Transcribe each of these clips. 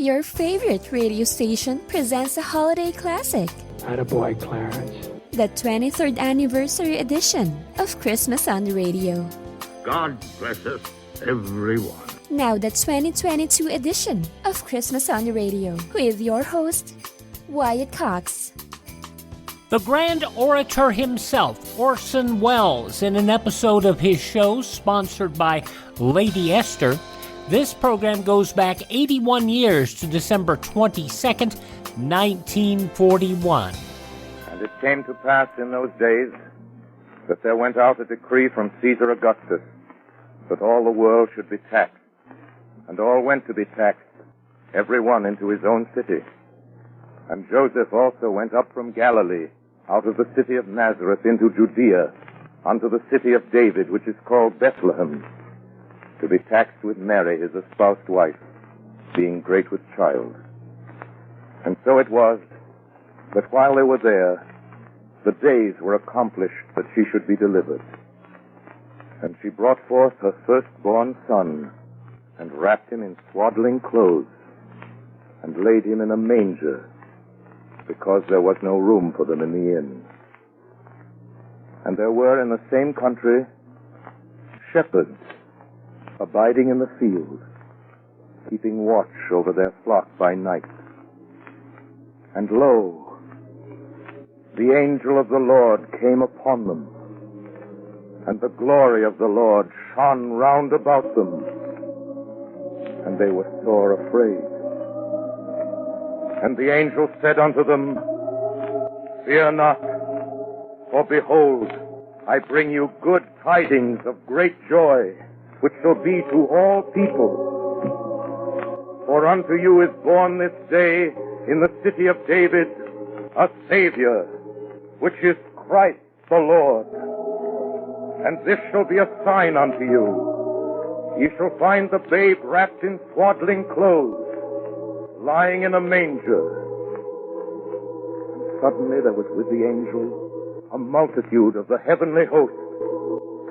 Your favorite radio station presents a holiday classic. Attaboy, Clarence. The 23rd anniversary edition of Christmas on the Radio. God bless us, everyone. Now the 2022 edition of Christmas on the Radio with your host, Wyatt Cox. The grand orator himself, Orson Welles, in an episode of his show sponsored by Lady Esther. This program goes back 81 years to December 22nd, 1941. And it came to pass in those days that there went out a decree from Caesar Augustus that all the world should be taxed. And all went to be taxed, every one into his own city. And Joseph also went up from Galilee, out of the city of Nazareth into Judea, unto the city of David, which is called Bethlehem, to be taxed with Mary, his espoused wife, being great with child. And so it was that while they were there, the days were accomplished that she should be delivered. And she brought forth her firstborn son, and wrapped him in swaddling clothes, and laid him in a manger, because there was no room for them in the inn. And there were in the same country shepherds abiding in the field, keeping watch over their flock by night. And lo, the angel of the Lord came upon them, and the glory of the Lord shone round about them, and they were sore afraid. And the angel said unto them, Fear not, for behold, I bring you good tidings of great joy, which shall be to all people. For unto you is born this day in the city of David a Savior, which is Christ the Lord. And this shall be a sign unto you. Ye shall find the babe wrapped in swaddling clothes, lying in a manger. And suddenly there was with the angel a multitude of the heavenly host,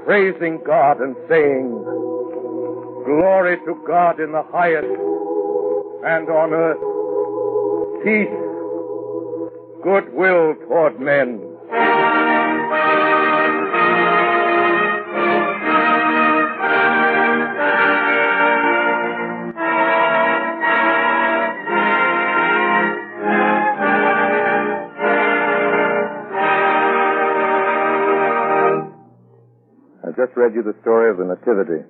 praising God and saying, Glory to God in the highest, and on earth peace, goodwill toward men. I just read you the story of the Nativity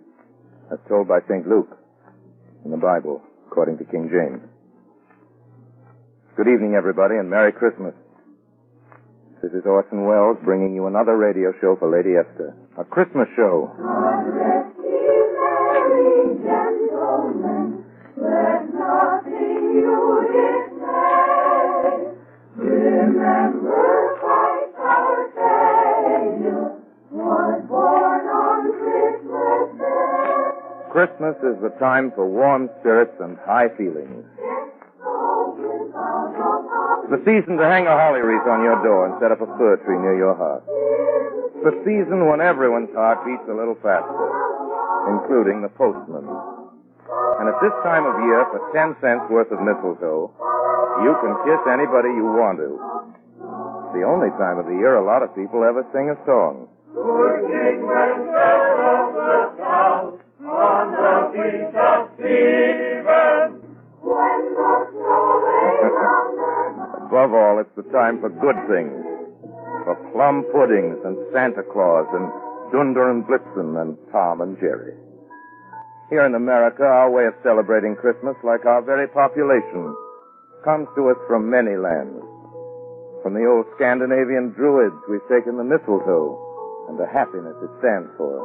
as told by St. Luke in the Bible, according to King James. Good evening, everybody, and Merry Christmas. This is Orson Welles bringing you another radio show for Lady Esther, a Christmas show. God rest ye merry gentlemen, let nothing you dismay. Remember Christ our Savior was born on Christmas Day. Christmas is the time for warm spirits and high feelings. The season to hang a holly wreath on your door and set up a fir tree near your heart. The season when everyone's heart beats a little faster, including the postman. And at this time of year, for 10 cents worth of mistletoe, you can kiss anybody you want to. It's the only time of the year a lot of people ever sing a song. Good King Master of the South, on the feast of Stephen, when the snow lay round their mouths. Above all, it's the time for good things. For plum puddings and Santa Claus and Dunder and Blitzen and Tom and Jerry. Here in America, our way of celebrating Christmas, like our very population, comes to us from many lands. From the old Scandinavian Druids, we've taken the mistletoe and the happiness it stands for.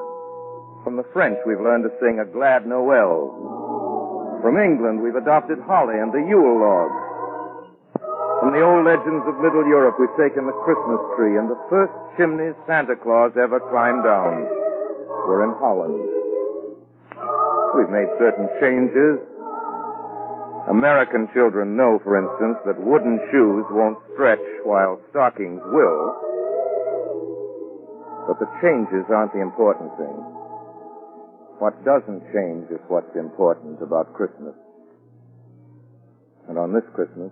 From the French, we've learned to sing a glad Noel. From England, we've adopted holly and the Yule log. From the old legends of Middle Europe, we've taken the Christmas tree, and the first chimneys Santa Claus ever climbed down were in Holland. We've made certain changes. American children know, for instance, that wooden shoes won't stretch while stockings will. But the changes aren't the important thing. What doesn't change is what's important about Christmas. And on this Christmas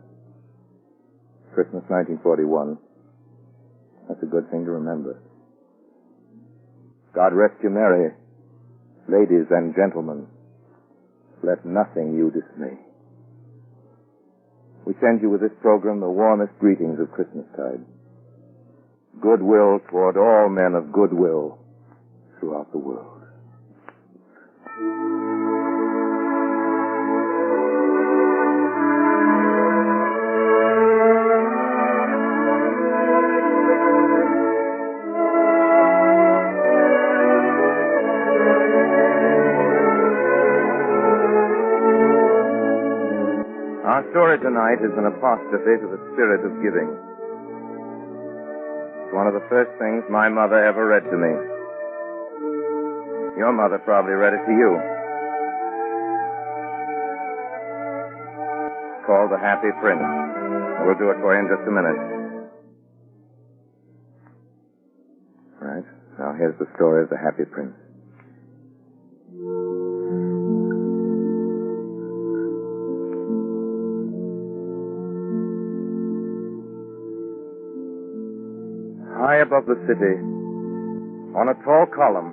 1941, that's a good thing to remember. God rest you merry, ladies and gentlemen. Let nothing you dismay. We send you with this program the warmest greetings of Christmastide. Goodwill toward all men of goodwill throughout the world. Our story tonight is an apostrophe to the spirit of giving. It's one of the first things my mother ever read to me. Your mother probably read it to you. It's called The Happy Prince. We'll do it for you in just a minute. All right, now here's the story of The Happy Prince. High above the city, on a tall column,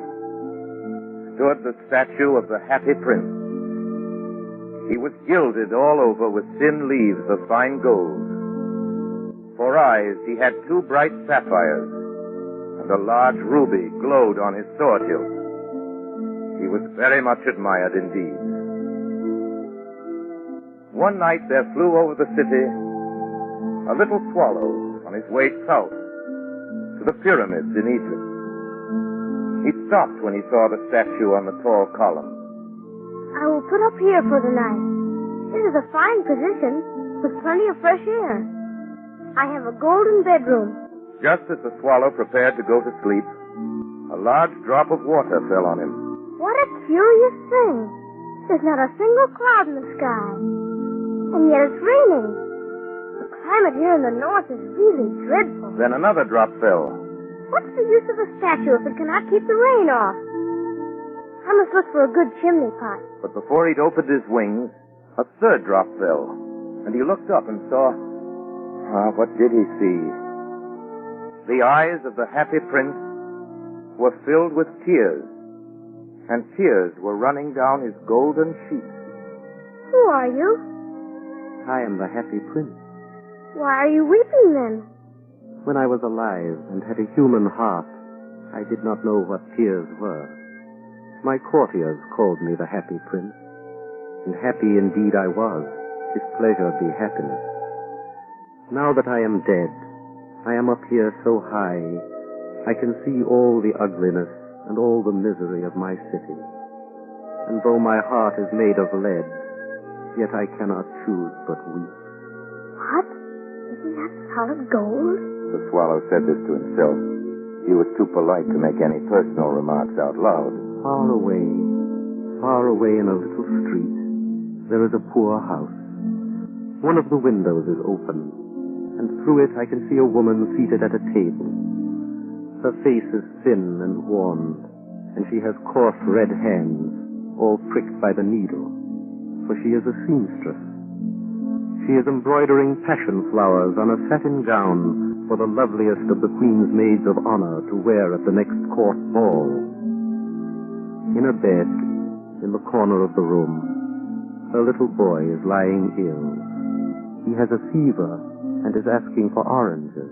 stood the statue of the Happy Prince. He was gilded all over with thin leaves of fine gold. For eyes, he had 2 bright sapphires, and a large ruby glowed on his sword hilt. He was very much admired indeed. One night there flew over the city a little swallow on his way south to the pyramids in Egypt. He stopped when he saw the statue on the tall column. I will put up here for the night. This is a fine position with plenty of fresh air. I have a golden bedroom. Just as the swallow prepared to go to sleep, a large drop of water fell on him. What a curious thing. There's not a single cloud in the sky. And yet it's raining. The climate here in the north is really dreadful. Then another drop fell. What's the use of a statue if it cannot keep the rain off? I must look for a good chimney pot. But before he'd opened his wings, a third drop fell, and he looked up and saw... what did he see? The eyes of the Happy Prince were filled with tears, and tears were running down his golden cheeks. Who are you? I am the Happy Prince. Why are you weeping then? When I was alive and had a human heart, I did not know what tears were. My courtiers called me the Happy Prince, and happy indeed I was, if pleasure be happiness. Now that I am dead, I am up here so high, I can see all the ugliness and all the misery of my city. And though my heart is made of lead, yet I cannot choose but weep. What? Isn't that solid gold? The swallow said this to himself. He was too polite to make any personal remarks out loud. Far away in a little street, there is a poor house. One of the windows is open, and through it I can see a woman seated at a table. Her face is thin and worn, and she has coarse red hands, all pricked by the needle, for she is a seamstress. She is embroidering passion flowers on a satin gown for the loveliest of the Queen's maids of honor to wear at the next court ball. In a bed, in the corner of the room, her little boy is lying ill. He has a fever and is asking for oranges.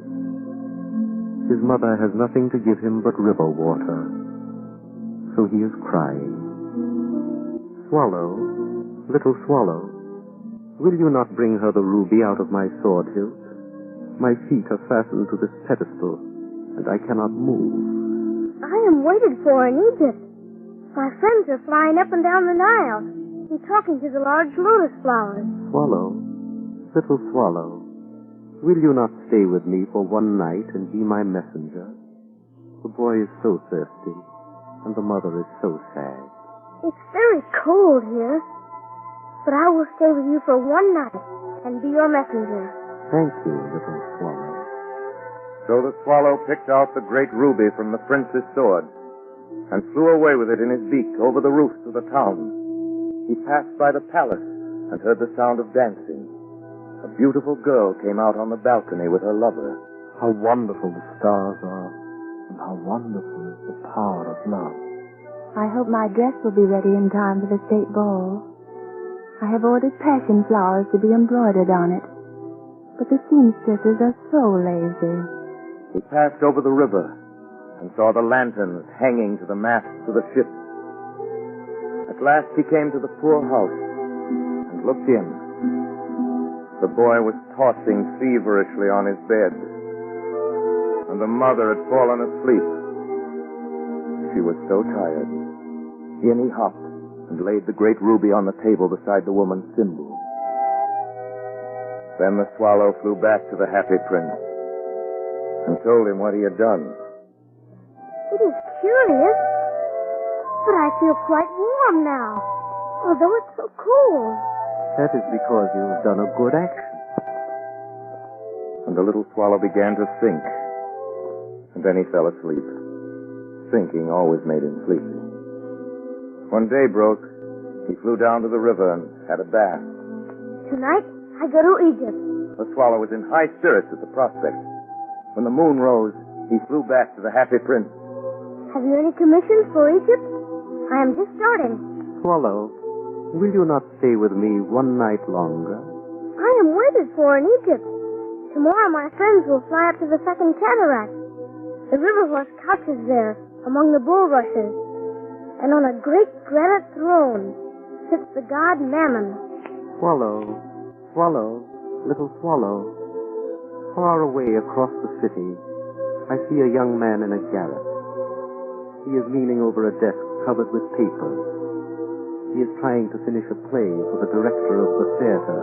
His mother has nothing to give him but river water, so he is crying. Swallow, little swallow, will you not bring her the ruby out of my sword hilt? My feet are fastened to this pedestal, and I cannot move. I am waited for in Egypt. My friends are flying up and down the Nile and talking to the large lotus flowers. Swallow, little swallow, will you not stay with me for one night and be my messenger? The boy is so thirsty, and the mother is so sad. It's very cold here, but I will stay with you for one night and be your messenger. Thank you, little swallow. So the swallow picked out the great ruby from the prince's sword and flew away with it in his beak over the roofs of the town. He passed by the palace and heard the sound of dancing. a beautiful girl came out on the balcony with her lover. How wonderful the stars are, and how wonderful is the power of love. I hope my dress will be ready in time for the state ball. I have ordered passion flowers to be embroidered on it, but the seamstresses are so lazy. He passed over the river and saw the lanterns hanging to the masts of the ships. At last he came to the poor house and looked in. The boy was tossing feverishly on his bed, and the mother had fallen asleep. She was so tired. In he hopped and laid the great ruby on the table beside the woman's thimble. Then the swallow flew back to the happy prince and told him what he had done. It is curious, but I feel quite warm now, although it's so cold. That is because you have done a good action. And the little swallow began to sink, and then he fell asleep. Sinking always made him sleepy. When day broke, he flew down to the river and had a bath. Tonight, I go to Egypt. The swallow was in high spirits at the prospect. When the moon rose, he flew back to the happy prince. Have you any commissions for Egypt? I am just starting. Swallow, will you not stay with me one night longer? I am waited for in Egypt. Tomorrow my friends will fly up to the second cataract. The river horse couches there among the bulrushes, and on a great granite throne sits the god Mammon. Swallow, swallow, little swallow. Far away across the city, I see a young man in a garret. He is leaning over a desk covered with papers. He is trying to finish a play for the director of the theater,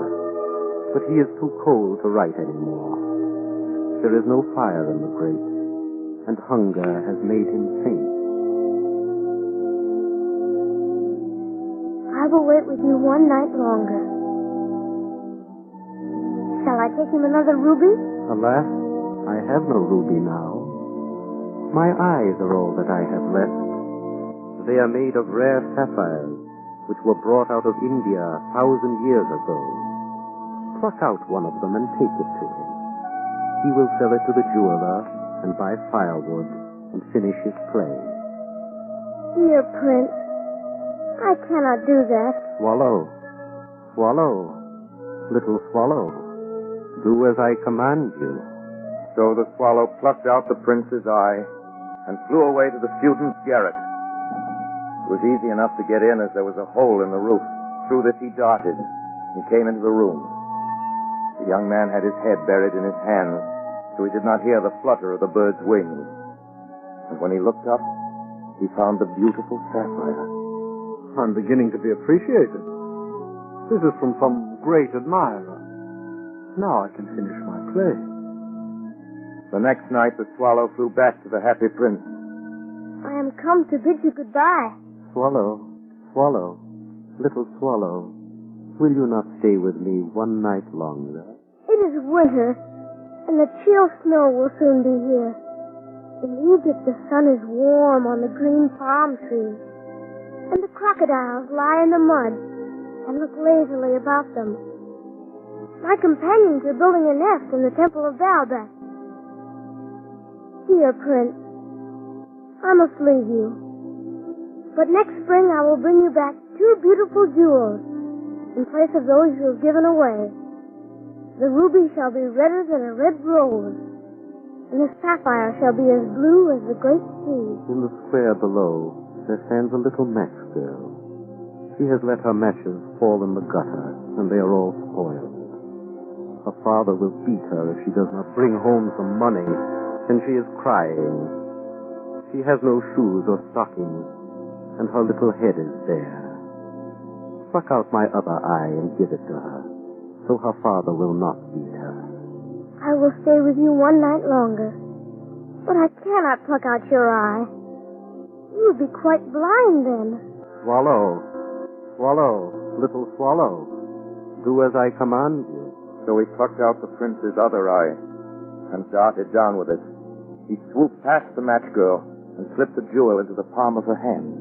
but he is too cold to write anymore. There is no fire in the grate, and hunger has made him faint. I will wait with you one night longer. Shall I take him another ruby? Alas, I have no ruby now. My eyes are all that I have left. They are made of rare sapphires, which were brought out of India 1,000 years ago. Pluck out one of them and take it to him. He will sell it to the jeweler and buy firewood and finish his play. Dear Prince, I cannot do that. Swallow, swallow, little swallow, do as I command you. So the swallow plucked out the prince's eye and flew away to the student's garret. It was easy enough to get in, as there was a hole in the roof. Through this he darted and came into the room. The young man had his head buried in his hands, so he did not hear the flutter of the bird's wings. And when he looked up, he found the beautiful sapphire. I'm beginning to be appreciated. This is from some great admirer. Now I can finish my play. The next night, the swallow flew back to the happy prince. I am come to bid you goodbye. Swallow, swallow, little swallow, will you not stay with me one night longer? It is winter, and the chill snow will soon be here. In Egypt, the sun is warm on the green palm trees, and the crocodiles lie in the mud and look lazily about them. My companions are building a nest in the temple of Baalbek. Dear Prince, I must leave you. But next spring I will bring you back 2 beautiful jewels in place of those you have given away. The ruby shall be redder than a red rose, and the sapphire shall be as blue as the great sea. In the square below, there stands a little match girl. She has let her matches fall in the gutter, and they are all spoiled. Her father will beat her if she does not bring home some money, and she is crying. She has no shoes or stockings, and her little head is bare. Pluck out my other eye and give it to her, so her father will not beat her. I will stay with you one night longer, but I cannot pluck out your eye. You would be quite blind then. Swallow, swallow, little swallow, do as I command you. So he plucked out the prince's other eye and darted down with it. He swooped past the match girl and slipped the jewel into the palm of her hand.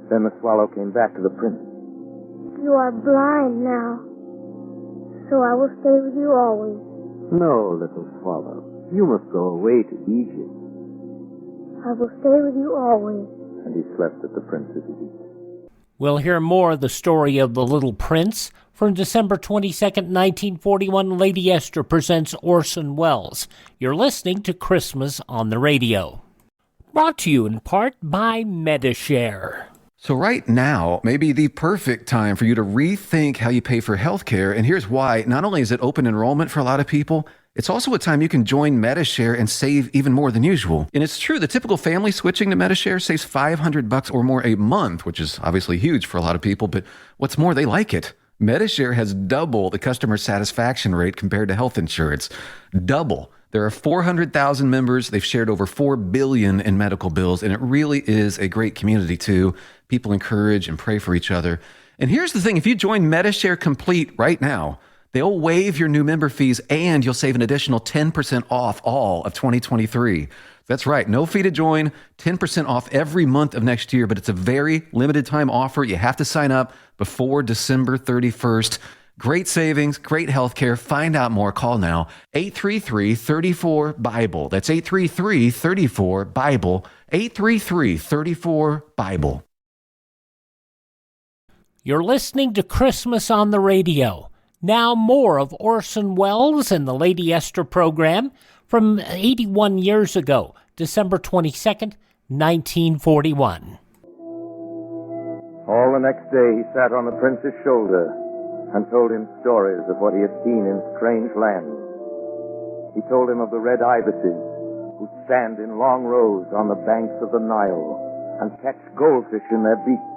Then the swallow came back to the prince. You are blind now. so I will stay with you always. No, little swallow. You must go away to Egypt. I will stay with you always. And he slept at the prince's feet. We'll hear more of the story of the Little Prince. From December 22nd, 1941, Lady Esther presents Orson Welles. You're listening to Christmas on the Radio. Brought to you in part by Medishare. So right now may be the perfect time for you to rethink how you pay for healthcare. And here's why. Not only is it open enrollment for a lot of people, it's also a time you can join Medishare and save even more than usual. And it's true, the typical family switching to Medishare saves $500 or more a month, which is obviously huge for a lot of people. But what's more, they like it. Medishare has double the customer satisfaction rate compared to health insurance. Double. There are 400,000 members. They've shared over $4 billion in medical bills, and it really is a great community, too. People encourage and pray for each other. And here's the thing. If you join Medishare Complete right now, they'll waive your new member fees, and you'll save an additional 10% off all of 2023. That's right. No fee to join, 10% off every month of next year, but it's a very limited time offer. You have to sign up before December 31st. Great savings, great health care. Find out more. Call now. 833-34-BIBLE. That's 833-34-BIBLE. 833-34-BIBLE. You're listening to Christmas on the Radio. Now more of Orson Welles and the Lady Esther program from 81 years ago, December 22nd, 1941. All the next day he sat on the prince's shoulder and told him stories of what he had seen in strange lands. He told him of the red ibises who stand in long rows on the banks of the Nile and catch goldfish in their beaks,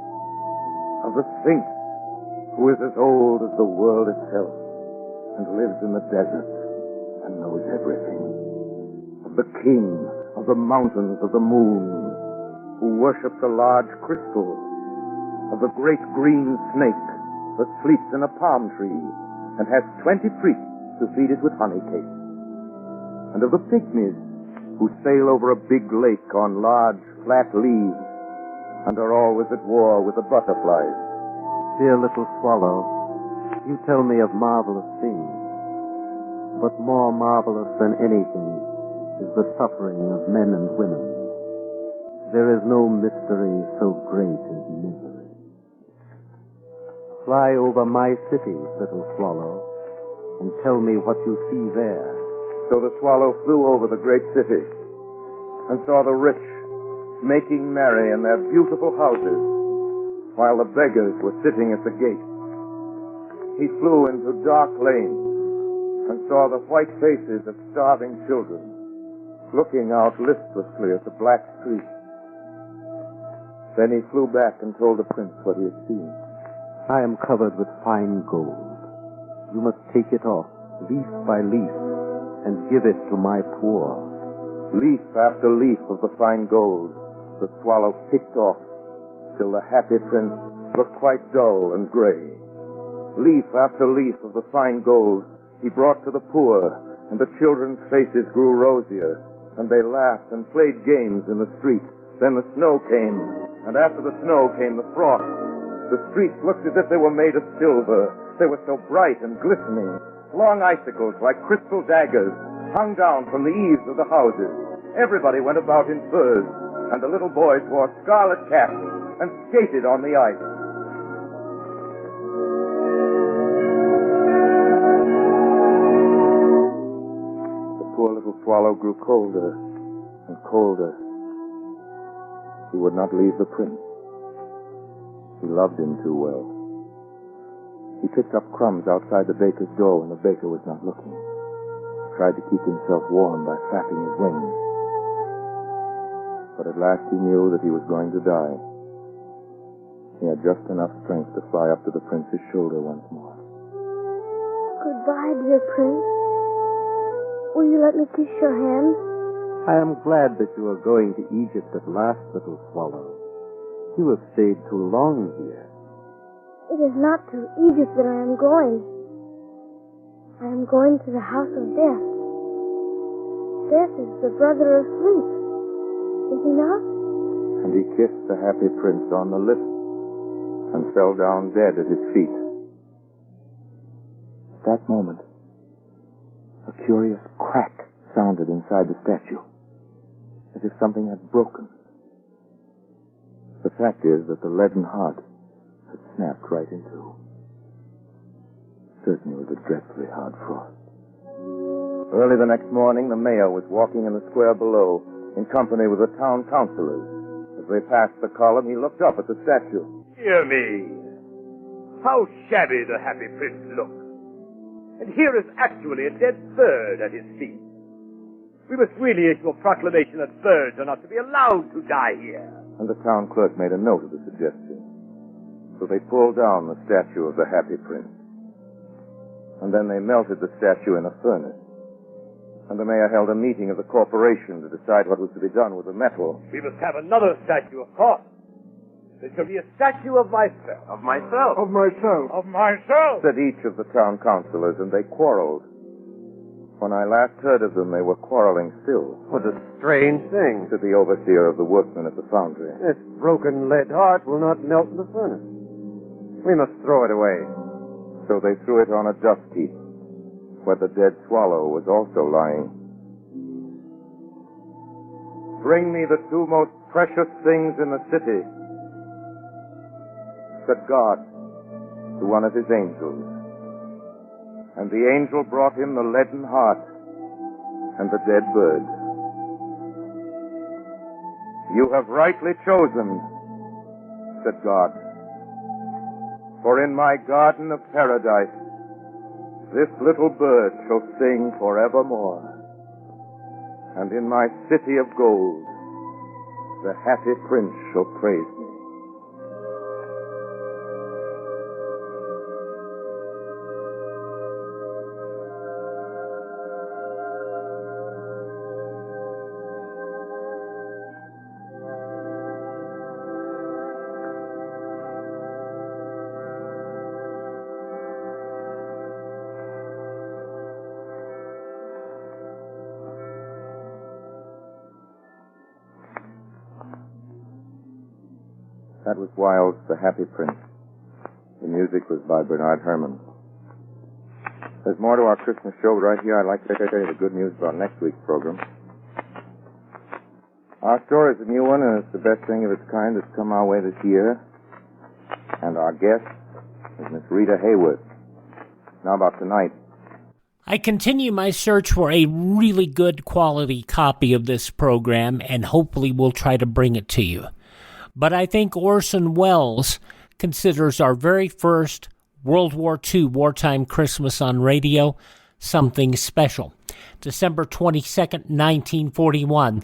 of the Sphinx, who is as old as the world itself and lives in the desert and knows everything, of the king of the mountains of the moon, who worships a large crystal, of the great green snake that sleeps in a palm tree and has 20 priests to feed it with honey cakes, and of the pygmies who sail over a big lake on large flat leaves and are always at war with the butterflies. Dear little swallow, you tell me of marvelous things, but more marvelous than anything is the suffering of men and women. There is no mystery so great as misery. Fly over my city, little swallow, and tell me what you see there. So the swallow flew over the great city and saw the rich making merry in their beautiful houses, while the beggars were sitting at the gate. He flew into dark lanes and saw the white faces of starving children looking out listlessly at the black streets. Then he flew back and told the prince what he had seen. I am covered with fine gold. You must take it off, leaf by leaf, and give it to my poor. Leaf after leaf of the fine gold the swallow picked off, till the happy prince looked quite dull and gray. Leaf after leaf of the fine gold he brought to the poor, and the children's faces grew rosier, and they laughed and played games in the street. Then the snow came, and after the snow came the frost. The streets looked as if they were made of silver. They were so bright and glistening. Long icicles like crystal daggers hung down from the eaves of the houses. Everybody went about in furs, and the little boys wore scarlet caps and skated on the ice. The poor little swallow grew colder and colder. He would not leave the prince. He loved him too well. He picked up crumbs outside the baker's door when the baker was not looking. Tried to keep himself warm by flapping his wings. But at last he knew that he was going to die. He had just enough strength to fly up to the prince's shoulder once more. Goodbye, dear prince. Will you let me kiss your hand? I am glad that you are going to Egypt at last, little swallow. You have stayed too long here. It is not to Egypt that I am going. I am going to the house of death. Death is the brother of sleep. Is he not? And he kissed the happy prince on the lips and fell down dead at his feet. that moment, a curious crack sounded inside the statue, as if something had broken. The fact is that the leaden heart had snapped right in two. Certainly it was a dreadfully hard frost. Early the next morning, the mayor was walking in the square below, in company with the town councilors. As they passed the column, he looked up at the statue. Dear me, how shabby the Happy Prince looks. And here is actually a dead bird at his feet. We must really issue a proclamation that birds are not to be allowed to die here. And the town clerk made a note of the suggestion. So they pulled down the statue of the Happy Prince. And then they melted the statue in a furnace. And the mayor held a meeting of the corporation to decide what was to be done with the metal. We must have another statue, of course. There shall be a statue of myself. Of myself? Of myself. Of myself? Said each of the town councilors, and they quarreled. When I last heard of them, they were quarreling still. What a strange thing. Said the overseer of the workmen at the foundry. This broken lead heart will not melt in the furnace. We must throw it away. So they threw it on a dust heap, where the dead swallow was also lying. Bring me the two most precious things in the city, said God to one of his angels. And the angel brought him the leaden heart and the dead bird. You have rightly chosen, said God. For in my garden of paradise, this little bird shall sing forevermore. And in my city of gold, the happy prince shall praise me. That was Wilde's The Happy Prince. The music was by Bernard Herrmann. There's more to our Christmas show, but right here I'd like to tell you the good news about next week's program. Our store is a new one, and it's the best thing of its kind that's come our way this year. And our guest is Miss Rita Hayworth. Now about tonight. I continue my search for a really good quality copy of this program, and hopefully we'll try to bring it to you. But I think Orson Welles considers our very first World War II wartime Christmas on radio something special. December 22nd, 1941,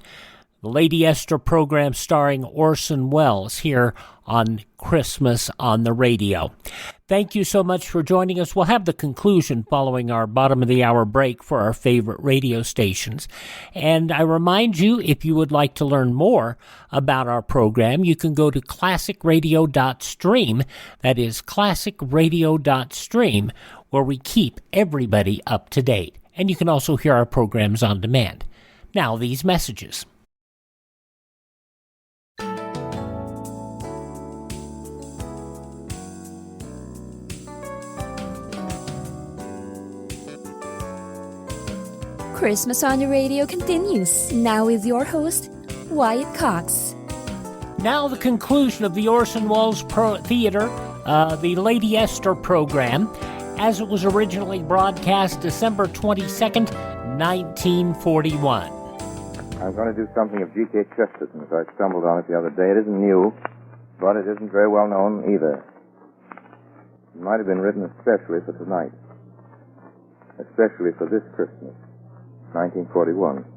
the Lady Esther program starring Orson Welles here on Christmas on the Radio. Thank you so much for joining us. We'll have the conclusion following our bottom of the hour break for our favorite radio stations. And I remind you, if you would like to learn more about our program, you can go to classicradio.stream. That is classicradio.stream, where we keep everybody up to date. And you can also hear our programs on demand. Now, these messages. Christmas on the Radio continues, now with your host, Wyatt Cox. Now the conclusion of the Orson Welles Theater, the Lady Esther program, as it was originally broadcast December 22nd, 1941. I'm going to do something of G.K. Chesterton's. I stumbled on it the other day. It isn't new, but it isn't very well known either. It might have been written especially for tonight, especially for this Christmas. 1941.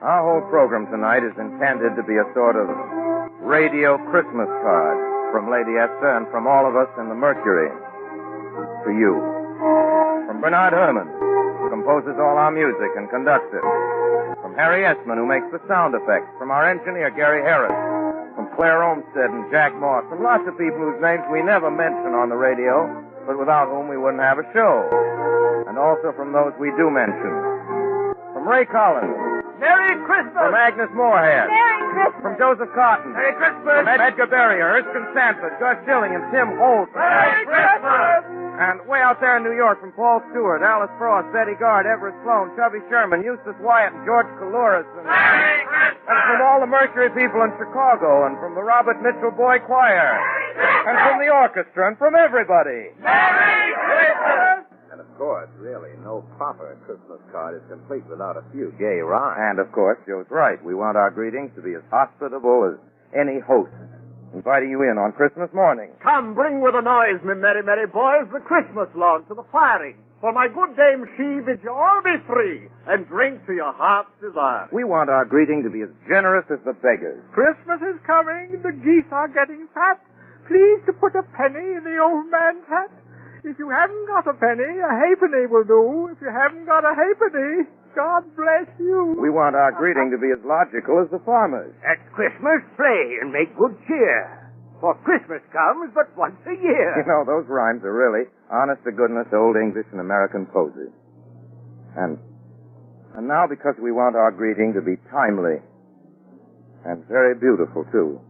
Our whole program tonight is intended to be a sort of radio Christmas card from Lady Esther and from all of us in the Mercury to you. From Bernard Herrmann, who composes all our music and conducts it. From Harry Esman, who makes the sound effects. From our engineer, Gary Harris. From Claire Olmsted and Jack Moss. From lots of people whose names we never mention on the radio, but without whom we wouldn't have a show. And also from those we do mention. From Ray Collins, Merry Christmas! From Agnes Moorehead. Merry Christmas. From Joseph Cotton. Merry Christmas! From Edgar Barrier, Erskine Sanford, Gus Schilling, and Tim Holt. Merry Christmas! And way out there in New York from Paul Stewart, Alice Frost, Betty Gard, Everett Sloan, Chubby Sherman, Eustace Wyatt, and George Coulouris. Merry Christmas! And from all the Mercury people in Chicago, and from the Robert Mitchell Boy Choir, and from the orchestra, and from everybody. Merry Christmas! And of course, really, no proper Christmas card is complete without a few gay rhymes. And of course, Joe's right. We want our greetings to be as hospitable as any host, inviting you in on Christmas morning. Come, bring with a noise, me merry, merry boys, the Christmas lawn to the firing. For my good Dame she bid you all be free, and drink to your heart's desire. We want our greeting to be as generous as the beggars. Christmas is coming, the geese are getting fat. Please to put a penny in the old man's hat. If you haven't got a penny, a halfpenny will do. If you haven't got a halfpenny, God bless you. We want our greeting to be as logical as the farmers. At Christmas, play and make good cheer. For Christmas comes but once a year. You know, those rhymes are really honest-to-goodness old English and American poesy. And now, because we want our greeting to be timely and very beautiful, too,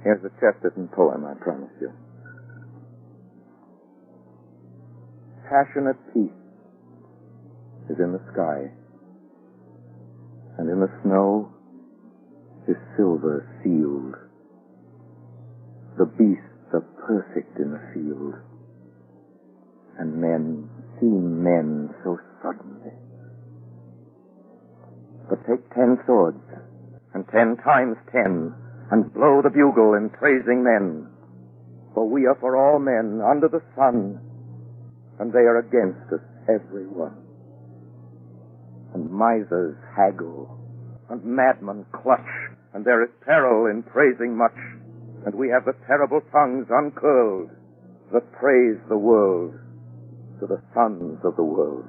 here's a Chesterton poem, I promise you. Passionate peace is in the sky, and in the snow is silver sealed. The beasts are perfect in the field, and men seem men so suddenly. But take 10 swords, and 10 times 10, and blow the bugle in praising men, for we are for all men under the sun, and they are against us, every one. And misers haggle, and madmen clutch, and there is peril in praising much, and we have the terrible tongues uncurled that praise the world to the sons of the world.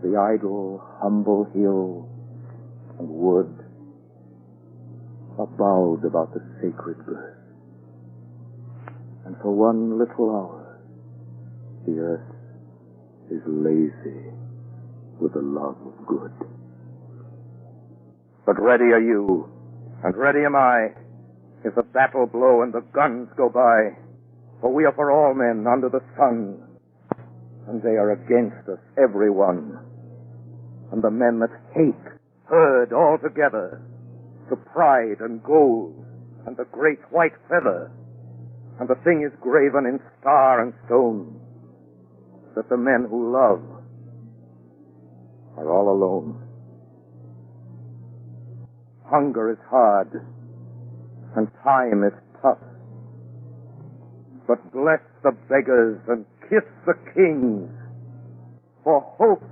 The idle, humble hill and wood are bowed about the sacred birth. And for one little hour, the earth is lazy with the love of good. But ready are you, and ready am I, if the battle blow and the guns go by, for we are for all men under the sun, and they are against us, every one. And the men that hate herd all together, to pride and gold and the great white feather, and the thing is graven in star and stone, that the men who love are all alone. Hunger is hard, and time is tough, but bless the beggars and kiss the kings, for hope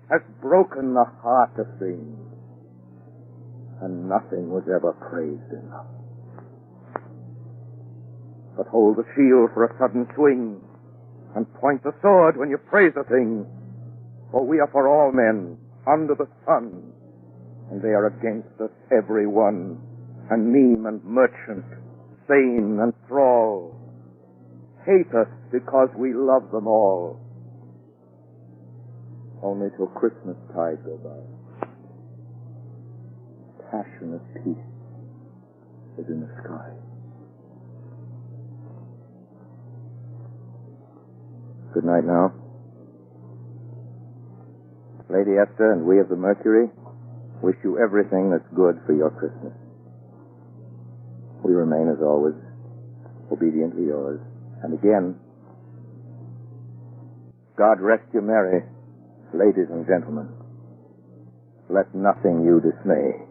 has broken the heart of things, and nothing was ever praised enough. But hold the shield for a sudden swing, and point the sword when you praise a thing, for we are for all men under the sun, and they are against us every one, and meme and merchant, sane and thrall, hate us because we love them all, only till Christmas tide go by. Passionate peace is in the sky. Good night now. Lady Esther and we of the Mercury wish you everything that's good for your Christmas. We remain, as always, obediently yours. And again, God rest you merry, ladies and gentlemen. Let nothing you dismay.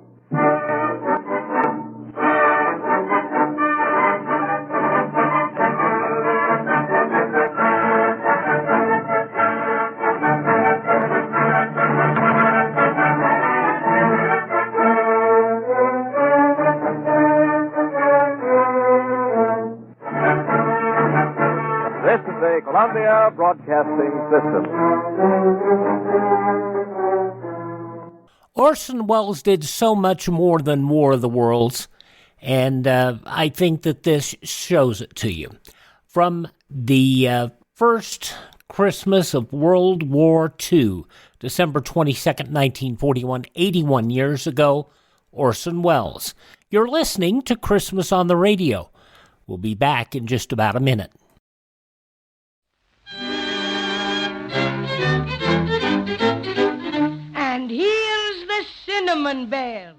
This is the Columbia Broadcasting System. Orson Welles did so much more than War of the Worlds, and I think that this shows it to you. From the first Christmas of World War II, December 22nd, 1941, 81 years ago, Orson Welles. You're listening to Christmas on the Radio. We'll be back in just about a minute. And here's the Cinnamon Bear.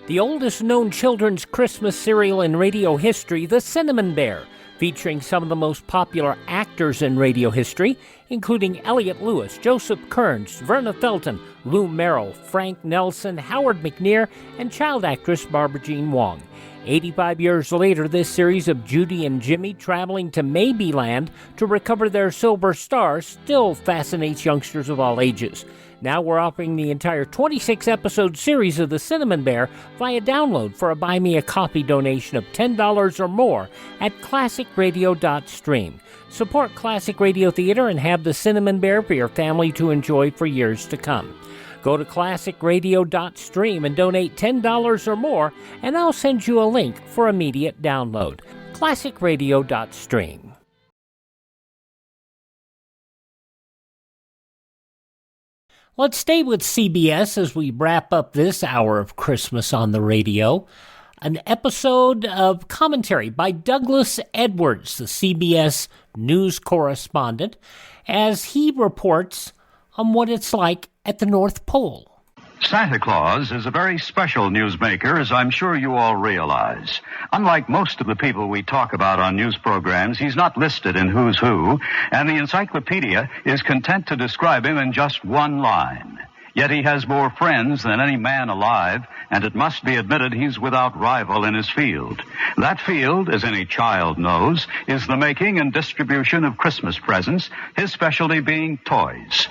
The oldest known children's Christmas serial in radio history, The Cinnamon Bear, featuring some of the most popular actors in radio history, including Elliot Lewis, Joseph Kearns, Verna Felton, Lou Merrill, Frank Nelson, Howard McNear, and child actress Barbara Jean Wong. 85 years later, this series of Judy and Jimmy traveling to Maybeland to recover their silver stars still fascinates youngsters of all ages. Now we're offering the entire 26-episode series of The Cinnamon Bear via download for a Buy Me a Coffee donation of $10 or more at classicradio.stream. Support Classic Radio Theater and have The Cinnamon Bear for your family to enjoy for years to come. Go to classicradio.stream and donate $10 or more, and I'll send you a link for immediate download. classicradio.stream. Let's stay with CBS as we wrap up this hour of Christmas on the Radio. An episode of commentary by Douglas Edwards, the CBS news correspondent, as he reports on what it's like at the North Pole. Santa Claus is a very special newsmaker, as I'm sure you all realize. Unlike most of the people we talk about on news programs, he's not listed in Who's Who, and the encyclopedia is content to describe him in just one line. Yet he has more friends than any man alive, and it must be admitted he's without rival in his field. That field, as any child knows, is the making and distribution of Christmas presents, his specialty being toys.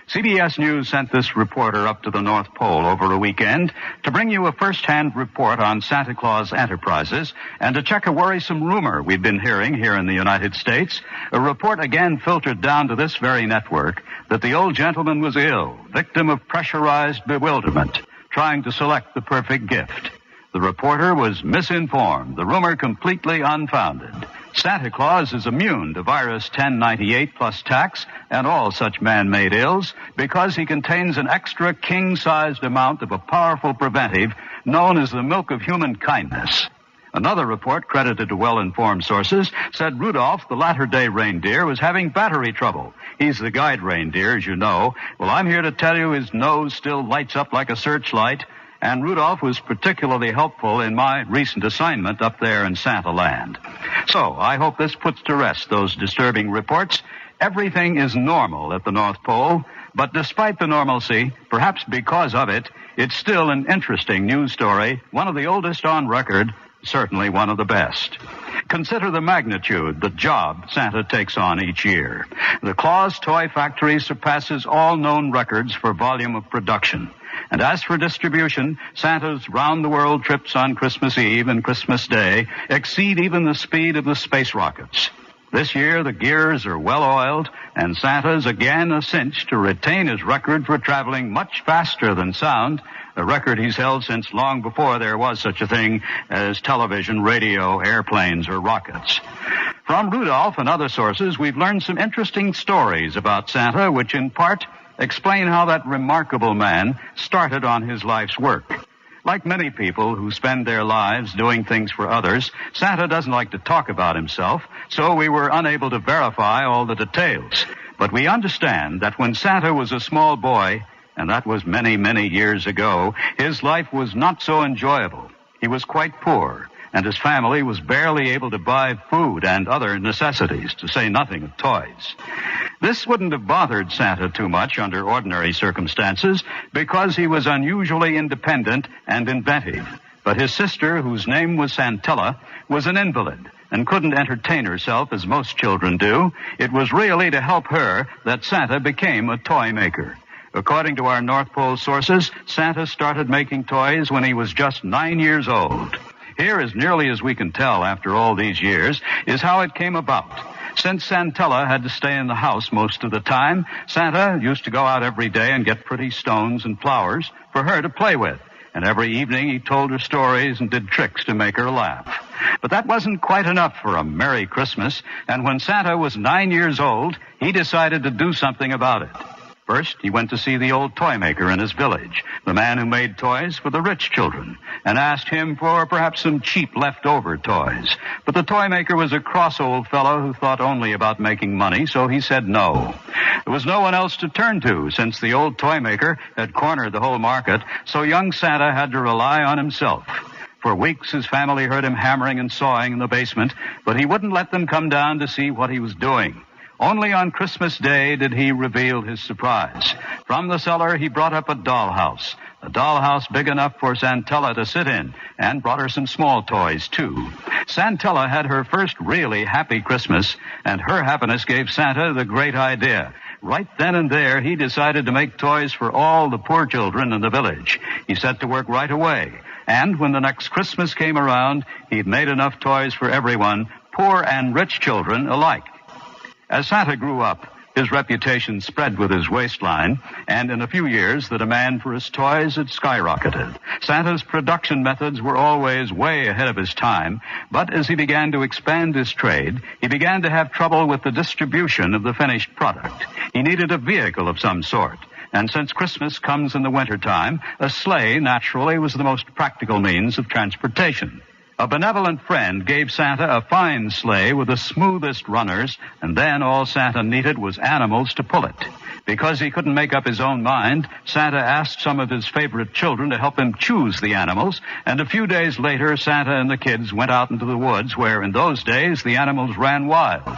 CBS News sent this reporter up to the North Pole over a weekend to bring you a first-hand report on Santa Claus enterprises and to check a worrisome rumor we've been hearing here in the United States, a report again filtered down to this very network that the old gentleman was ill, victim of pressurized bewilderment, trying to select the perfect gift. The reporter was misinformed, the rumor completely unfounded. Santa Claus is immune to virus 1098 plus tax and all such man-made ills because he contains an extra king-sized amount of a powerful preventive known as the milk of human kindness. Another report credited to well-informed sources said Rudolph, the latter-day reindeer, was having battery trouble. He's the guide reindeer, as you know. Well, I'm here to tell you his nose still lights up like a searchlight, and Rudolph was particularly helpful in my recent assignment up there in Santa Land. So I hope this puts to rest those disturbing reports. Everything is normal at the North Pole, but despite the normalcy, perhaps because of it, it's still an interesting news story, one of the oldest on record, certainly one of the best. Consider the magnitude, the job Santa takes on each year. The Claus Toy Factory surpasses all known records for volume of production. And as for distribution, Santa's round-the-world trips on Christmas Eve and Christmas Day exceed even the speed of the space rockets. This year, the gears are well-oiled, and Santa's again a cinch to retain his record for traveling much faster than sound, a record he's held since long before there was such a thing as television, radio, airplanes, or rockets. From Rudolph and other sources, we've learned some interesting stories about Santa, which in part explain how that remarkable man started on his life's work. Like many people who spend their lives doing things for others, Santa doesn't like to talk about himself, so we were unable to verify all the details. But we understand that when Santa was a small boy, and that was many, many years ago, his life was not so enjoyable. He was quite poor, and his family was barely able to buy food and other necessities, to say nothing of toys. This wouldn't have bothered Santa too much under ordinary circumstances because he was unusually independent and inventive. But his sister, whose name was Santella, was an invalid and couldn't entertain herself as most children do. It was really to help her that Santa became a toy maker. According to our North Pole sources, Santa started making toys when he was just 9 years old. Here, as nearly as we can tell after all these years, is how it came about. Since Santella had to stay in the house most of the time, Santa used to go out every day and get pretty stones and flowers for her to play with. and every evening he told her stories and did tricks to make her laugh. But that wasn't quite enough for a Merry Christmas, and when Santa was 9 years old, he decided to do something about it. First, he went to see the old toy maker in his village, the man who made toys for the rich children, and asked him for perhaps some cheap leftover toys. But the toy maker was a cross old fellow who thought only about making money, so he said no. There was no one else to turn to, since the old toy maker had cornered the whole market, so young Santa had to rely on himself. For weeks, his family heard him hammering and sawing in the basement, but he wouldn't let them come down to see what he was doing. Only on Christmas Day did he reveal his surprise. From the cellar, he brought up a dollhouse big enough for Santella to sit in, and brought her some small toys, too. Santella had her first really happy Christmas, and her happiness gave Santa the great idea. Right then and there, he decided to make toys for all the poor children in the village. He set to work right away, and when the next Christmas came around, he'd made enough toys for everyone, poor and rich children alike. As Santa grew up, his reputation spread with his waistline, and in a few years, the demand for his toys had skyrocketed. Santa's production methods were always way ahead of his time, but as he began to expand his trade, he began to have trouble with the distribution of the finished product. He needed a vehicle of some sort, and since Christmas comes in the wintertime, a sleigh, naturally, was the most practical means of transportation. A benevolent friend gave Santa a fine sleigh with the smoothest runners, and then all Santa needed was animals to pull it. Because he couldn't make up his own mind, Santa asked some of his favorite children to help him choose the animals, and a few days later, Santa and the kids went out into the woods where, in those days, the animals ran wild.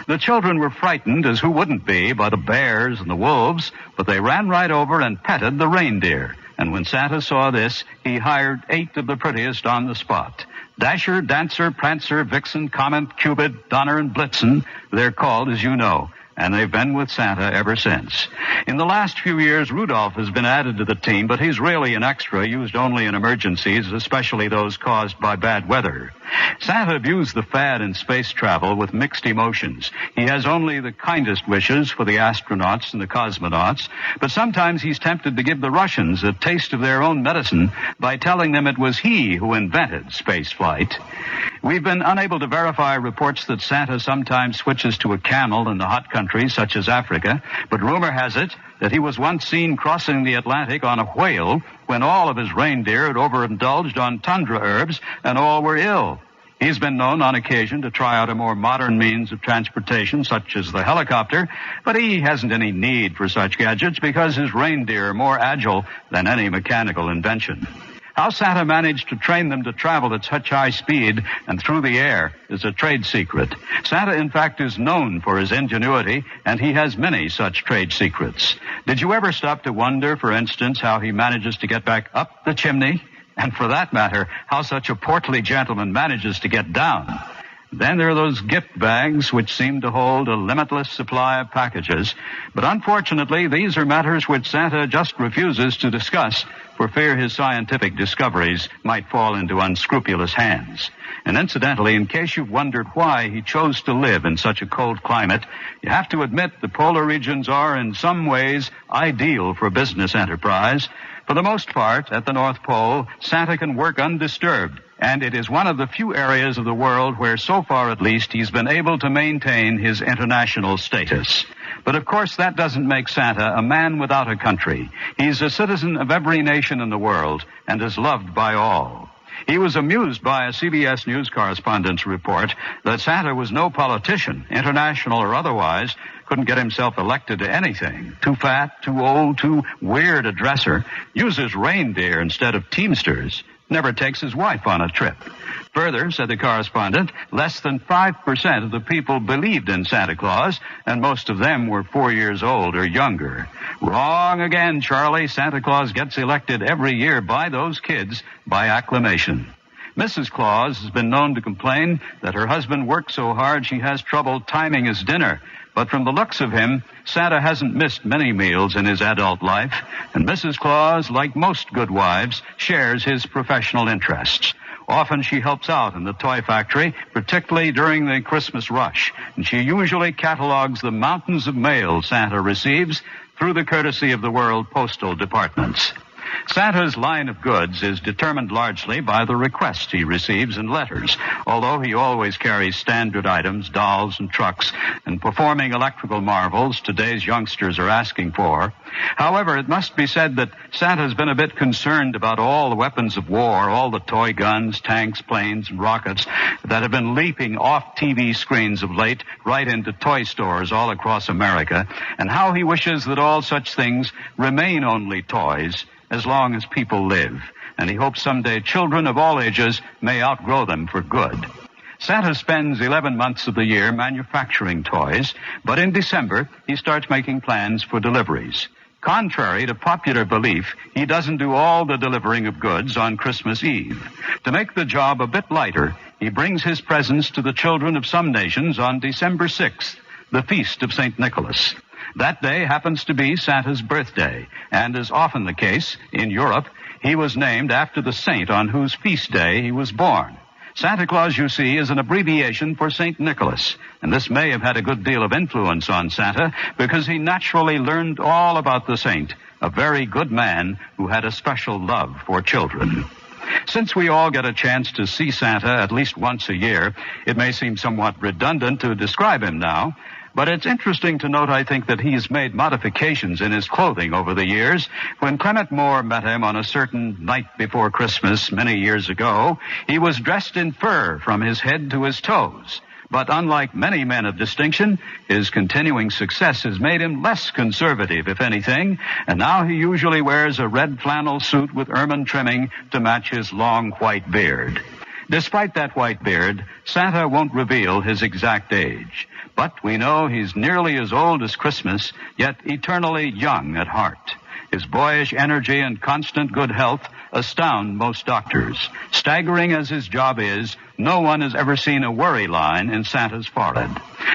The children were frightened, as who wouldn't be, by the bears and the wolves, but they ran right over and petted the reindeer. And when Santa saw this, he hired 8 of the prettiest on the spot. Dasher, Dancer, Prancer, Vixen, Comet, Cupid, Donner, and Blitzen, they're called, as you know, and they've been with Santa ever since. In the last few years, Rudolph has been added to the team, but he's really an extra, used only in emergencies, especially those caused by bad weather. Santa views the fad in space travel with mixed emotions. He has only the kindest wishes for the astronauts and the cosmonauts, but sometimes he's tempted to give the Russians a taste of their own medicine by telling them it was he who invented space flight. We've been unable to verify reports that Santa sometimes switches to a camel in the hot countries such as Africa, but rumor has it that he was once seen crossing the Atlantic on a whale when all of his reindeer had overindulged on tundra herbs and all were ill. He's been known on occasion to try out a more modern means of transportation, such as the helicopter, but he hasn't any need for such gadgets because his reindeer are more agile than any mechanical invention. How Santa managed to train them to travel at such high speed and through the air is a trade secret. Santa, in fact, is known for his ingenuity, and he has many such trade secrets. Did you ever stop to wonder, for instance, how he manages to get back up the chimney? And for that matter, how such a portly gentleman manages to get down? Then there are those gift bags which seem to hold a limitless supply of packages. But unfortunately, these are matters which Santa just refuses to discuss for fear his scientific discoveries might fall into unscrupulous hands. And incidentally, in case you've wondered why he chose to live in such a cold climate, you have to admit the polar regions are in some ways ideal for business enterprise. For the most part, at the North Pole, Santa can work undisturbed, and it is one of the few areas of the world where, so far at least, he's been able to maintain his international status. But of course, that doesn't make Santa a man without a country. He's a citizen of every nation in the world and is loved by all. He was amused by a CBS News correspondent's report that Santa was no politician, international or otherwise, couldn't get himself elected to anything. Too fat, too old, too weird a dresser, uses reindeer instead of teamsters, never takes his wife on a trip. Further, said the correspondent, less than 5% of the people believed in Santa Claus, and most of them were 4 years old or younger. Wrong again, Charlie. Santa Claus gets elected every year by those kids by acclamation. Mrs. Claus has been known to complain that her husband works so hard she has trouble timing his dinner. But from the looks of him, Santa hasn't missed many meals in his adult life, and Mrs. Claus, like most good wives, shares his professional interests. Often she helps out in the toy factory, particularly during the Christmas rush, and she usually catalogs the mountains of mail Santa receives through the courtesy of the World Postal Departments. Santa's line of goods is determined largely by the requests he receives in letters, although he always carries standard items, dolls and trucks, and performing electrical marvels today's youngsters are asking for. However, it must be said that Santa's been a bit concerned about all the weapons of war, all the toy guns, tanks, planes, and rockets that have been leaping off TV screens of late right into toy stores all across America, and how he wishes that all such things remain only toys as long as people live. And he hopes someday children of all ages may outgrow them for good. Santa spends 11 months of the year manufacturing toys, but in December he starts making plans for deliveries. Contrary to popular belief, he doesn't do all the delivering of goods on Christmas Eve. To make the job a bit lighter, he brings his presents to the children of some nations on December 6th, the feast of St. Nicholas. That day happens to be Santa's birthday, and as often the case, in Europe, he was named after the saint on whose feast day he was born. Santa Claus, you see, is an abbreviation for St. Nicholas, and this may have had a good deal of influence on Santa because he naturally learned all about the saint, a very good man who had a special love for children. Since we all get a chance to see Santa at least once a year, it may seem somewhat redundant to describe him now, but it's interesting to note, I think, that he's made modifications in his clothing over the years. When Clement Moore met him on a certain night before Christmas many years ago, he was dressed in fur from his head to his toes. But unlike many men of distinction, his continuing success has made him less conservative, if anything, and now he usually wears a red flannel suit with ermine trimming to match his long white beard. Despite that white beard, Santa won't reveal his exact age. But we know he's nearly as old as Christmas, yet eternally young at heart. His boyish energy and constant good health astound most doctors. Staggering as his job is, no one has ever seen a worry line in Santa's forehead.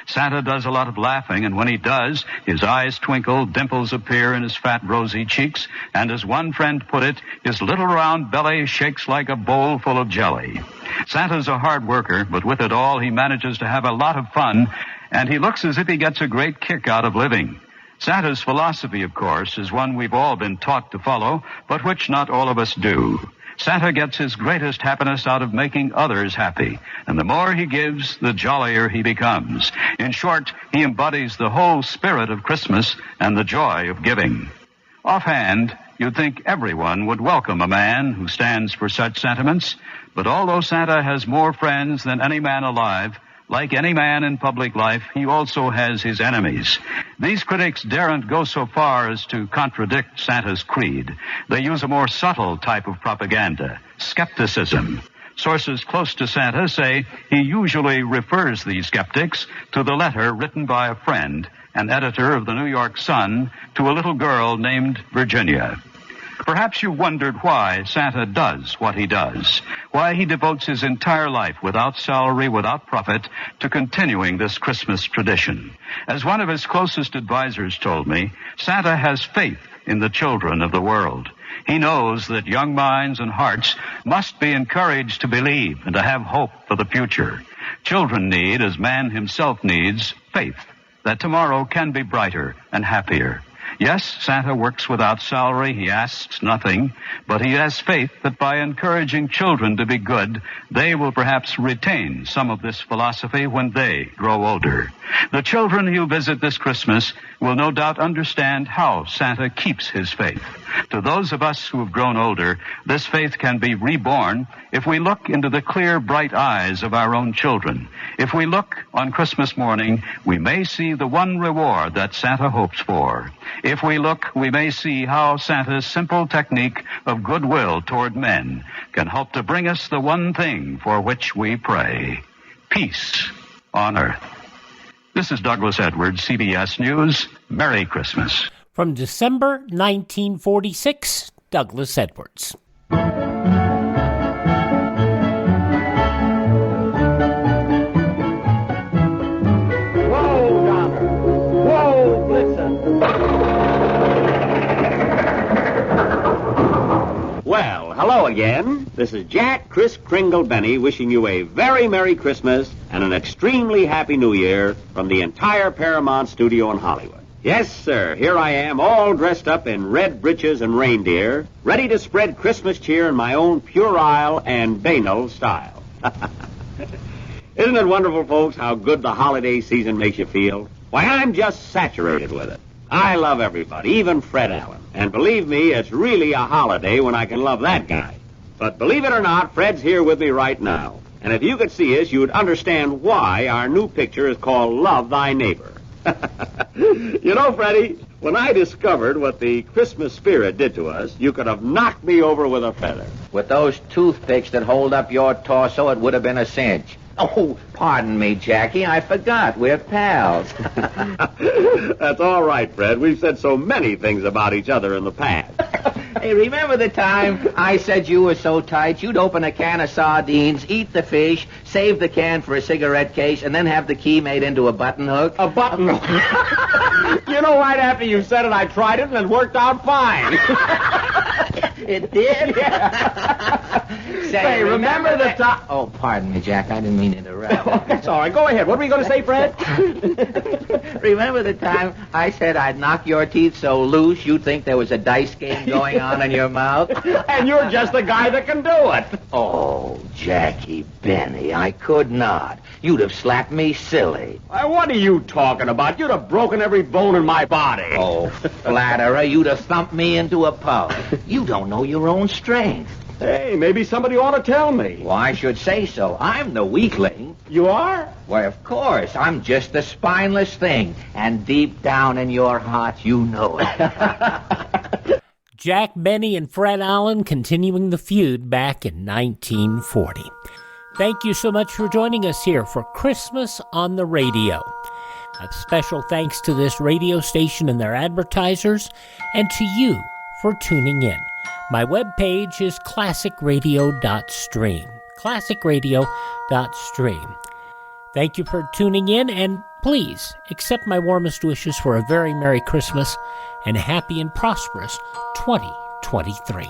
Santa does a lot of laughing, and when he does, his eyes twinkle, dimples appear in his fat, rosy cheeks, and as one friend put it, his little round belly shakes like a bowl full of jelly. Santa's a hard worker, but with it all, he manages to have a lot of fun, and he looks as if he gets a great kick out of living. Santa's philosophy, of course, is one we've all been taught to follow, but which not all of us do. Santa gets his greatest happiness out of making others happy, and the more he gives, the jollier he becomes. In short, he embodies the whole spirit of Christmas and the joy of giving. Offhand, you'd think everyone would welcome a man who stands for such sentiments, but although Santa has more friends than any man alive, like any man in public life, he also has his enemies. These critics daren't go so far as to contradict Santa's creed. They use a more subtle type of propaganda, skepticism. Sources close to Santa say he usually refers these skeptics to the letter written by a friend, an editor of the New York Sun, to a little girl named Virginia. Perhaps you wondered why Santa does what he does, why he devotes his entire life without salary, without profit, to continuing this Christmas tradition. As one of his closest advisors told me, Santa has faith in the children of the world. He knows that young minds and hearts must be encouraged to believe and to have hope for the future. Children need, as man himself needs, faith that tomorrow can be brighter and happier. Yes, Santa works without salary. He asks nothing, but he has faith that by encouraging children to be good, they will perhaps retain some of this philosophy when they grow older. The children he'll visit this Christmas will no doubt understand how Santa keeps his faith. To those of us who have grown older, this faith can be reborn if we look into the clear, bright eyes of our own children. If we look on Christmas morning, we may see the one reward that Santa hopes for. If we look, we may see how Santa's simple technique of goodwill toward men can help to bring us the one thing for which we pray: peace on earth. This is Douglas Edwards, CBS News. Merry Christmas. From December 1946, Douglas Edwards. Well, hello again. This is Jack Chris Kringle Benny wishing you a very Merry Christmas and an extremely Happy New Year from the entire Paramount studio in Hollywood. Yes, sir. Here I am, all dressed up in red breeches and reindeer, ready to spread Christmas cheer in my own puerile and banal style. Isn't it wonderful, folks, how good the holiday season makes you feel? Why, I'm just saturated with it. I love everybody, even Fred Allen. And believe me, it's really a holiday when I can love that guy. But believe it or not, Fred's here with me right now. And if you could see us, you'd understand why our new picture is called Love Thy Neighbor. You know, Freddie, when I discovered what the Christmas spirit did to us, you could have knocked me over with a feather. With those toothpicks that hold up your torso, it would have been a cinch. Oh, pardon me, Jackie. I forgot. We're pals. That's all right, Fred. We've said so many things about each other in the past. Hey, remember the time I said you were so tight you'd open a can of sardines, eat the fish, save the can for a cigarette case, and then have the key made into a button hook? A button hook? You know, right after you said it, I tried it, and it worked out fine. It did? Yeah. Say, remember the time... Oh, pardon me, Jack. I didn't mean to interrupt. That's all right. Go ahead. What were you going to say, Fred? Remember the time I said I'd knock your teeth so loose you'd think there was a dice game going on in your mouth? And you're just the guy that can do it. Oh, Jackie Benny, I could not. You'd have slapped me silly. Why, what are you talking about? You'd have broken every bone in my body. Oh, flatterer, you'd have thumped me into a pulp. You don't know your own strength. Hey, maybe somebody ought to tell me. Well, I should say so. I'm the weakling. You are? Why, of course. I'm just the spineless thing. And deep down in your heart, you know it. Jack Benny and Fred Allen continuing the feud back in 1940. Thank you so much for joining us here for Christmas on the Radio. A special thanks to this radio station and their advertisers, and to you for tuning in. My webpage is classicradio.stream. Classicradio.stream. Thank you for tuning in, and please accept my warmest wishes for a very Merry Christmas and happy and prosperous 2023.